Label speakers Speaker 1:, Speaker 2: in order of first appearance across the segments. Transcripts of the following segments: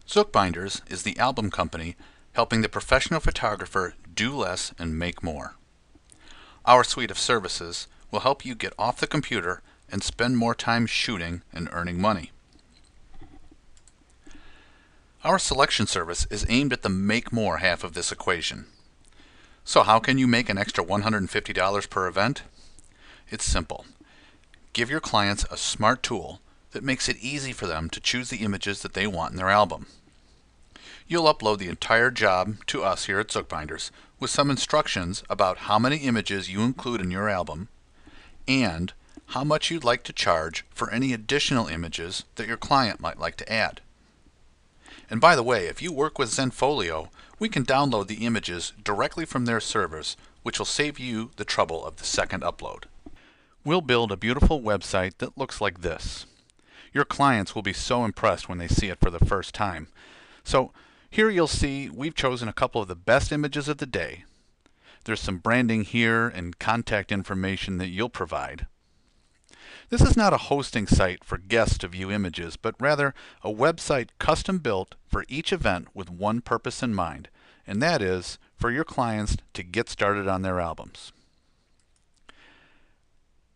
Speaker 1: Zookbinders is the album company helping the professional photographer do less and make more. Our suite of services will help you get off the computer and spend more time shooting and earning money. Our selection service is aimed at the make more half of this equation. So how can you make an extra $150 per event? It's simple. Give your clients a smart tool that makes it easy for them to choose the images that they want in their album. You'll upload the entire job to us here at Zookbinders with some instructions about how many images you include in your album and how much you'd like to charge for any additional images that your client might like to add. And by the way, if you work with Zenfolio, we can download the images directly from their servers, which will save you the trouble of the second upload. We'll build a beautiful website that looks like this. Your clients will be so impressed when they see it for the first time. So here you'll see we've chosen a couple of the best images of the day. There's some branding here and contact information that you'll provide. This is not a hosting site for guests to view images, but rather a website custom built for each event with one purpose in mind, and that is for your clients to get started on their albums.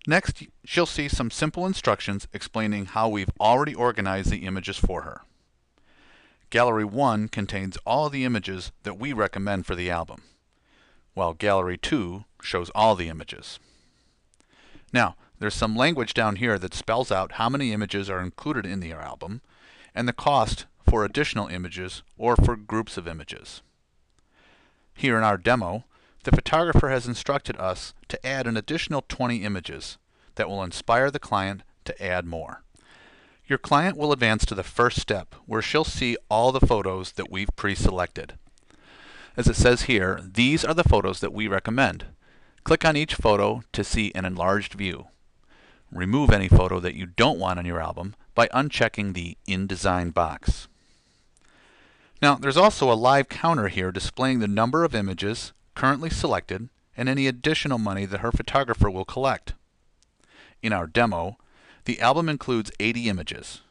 Speaker 1: Next, she'll see some simple instructions explaining how we've already organized the images for her. Gallery 1 contains all the images that we recommend for the album, while Gallery 2 shows all the images. Now, there's some language down here that spells out how many images are included in the album and the cost for additional images or for groups of images. Here in our demo, the photographer has instructed us to add an additional 20 images that will inspire the client to add more. Your client will advance to the first step where she'll see all the photos that we've pre-selected. As it says here, these are the photos that we recommend. Click on each photo to see an enlarged view. Remove any photo that you don't want on your album by unchecking the InDesign box. Now, there's also a live counter here displaying the number of images currently selected and any additional money that her photographer will collect. In our demo, the album includes 80 images,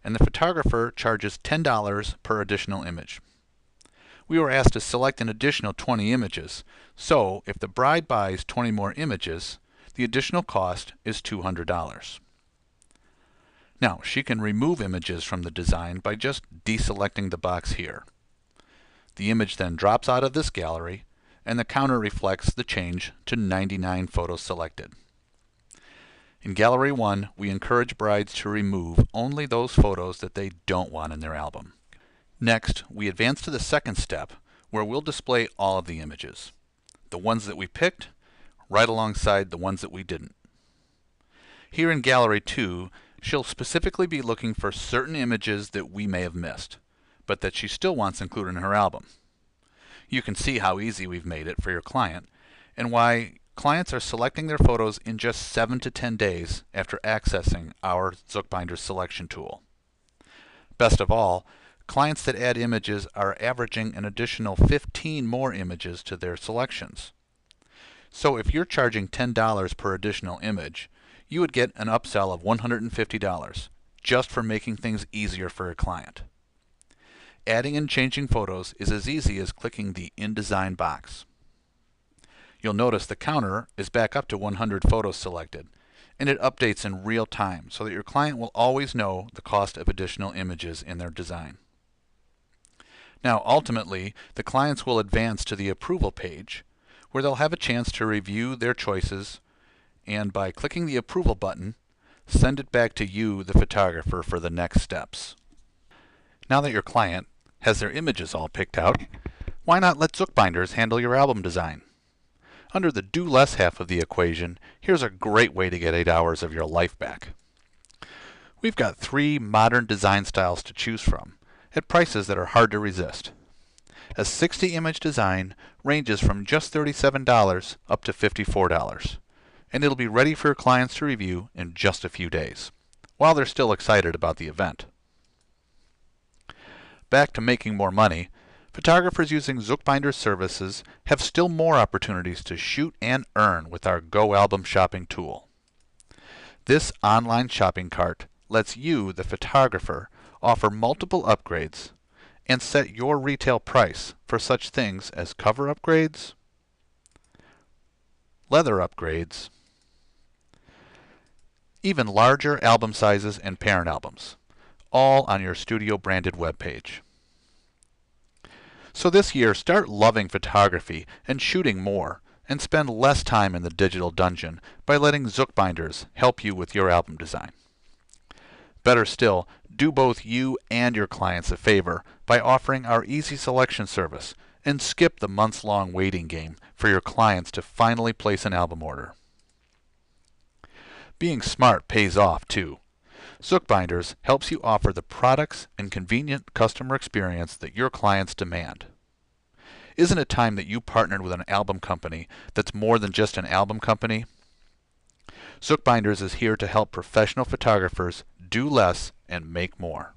Speaker 1: and the photographer charges $10 per additional image. We were asked to select an additional 20 images, so if the bride buys 20 more images, the additional cost is $200. Now, she can remove images from the design by just deselecting the box here. The image then drops out of this gallery, and the counter reflects the change to 99 photos selected. In Gallery 1, we encourage brides to remove only those photos that they don't want in their album. Next, we advance to the second step, where we'll display all of the images, the ones that we picked, right alongside the ones that we didn't. Here in Gallery 2, she'll specifically be looking for certain images that we may have missed, but that she still wants included in her album. You can see how easy we've made it for your client, and why clients are selecting their photos in just 7 to 10 days after accessing our Zookbinders selection tool. Best of all, clients that add images are averaging an additional 15 more images to their selections. So if you're charging $10 per additional image, you would get an upsell of $150 just for making things easier for a client. Adding and changing photos is as easy as clicking the InDesign box. You'll notice the counter is back up to 100 photos selected, and it updates in real time so that your client will always know the cost of additional images in their design. Now, ultimately, the clients will advance to the approval page, where they'll have a chance to review their choices, and by clicking the approval button, send it back to you, the photographer, for the next steps. Now that your client has their images all picked out, why not let Zookbinders handle your album design? Under the do less half of the equation, here's a great way to get 8 hours of your life back. We've got 3 modern design styles to choose from, at prices that are hard to resist. A 60-image design ranges from just $37 up to $54, and it'll be ready for your clients to review in just a few days, while they're still excited about the event. Back to making more money, photographers using Zookbinders services have still more opportunities to shoot and earn with our Go Album Shopping tool. This online shopping cart lets you, the photographer, offer multiple upgrades and set your retail price for such things as cover upgrades, leather upgrades, even larger album sizes and parent albums, all on your studio branded webpage. So this year, start loving photography and shooting more, and spend less time in the digital dungeon by letting Zookbinders help you with your album design. Better still, do both you and your clients a favor by offering our easy selection service and skip the months-long waiting game for your clients to finally place an album order. Being smart pays off too. Zookbinders helps you offer the products and convenient customer experience that your clients demand. Isn't it time that you partnered with an album company that's more than just an album company? Zookbinders is here to help professional photographers do less and make more.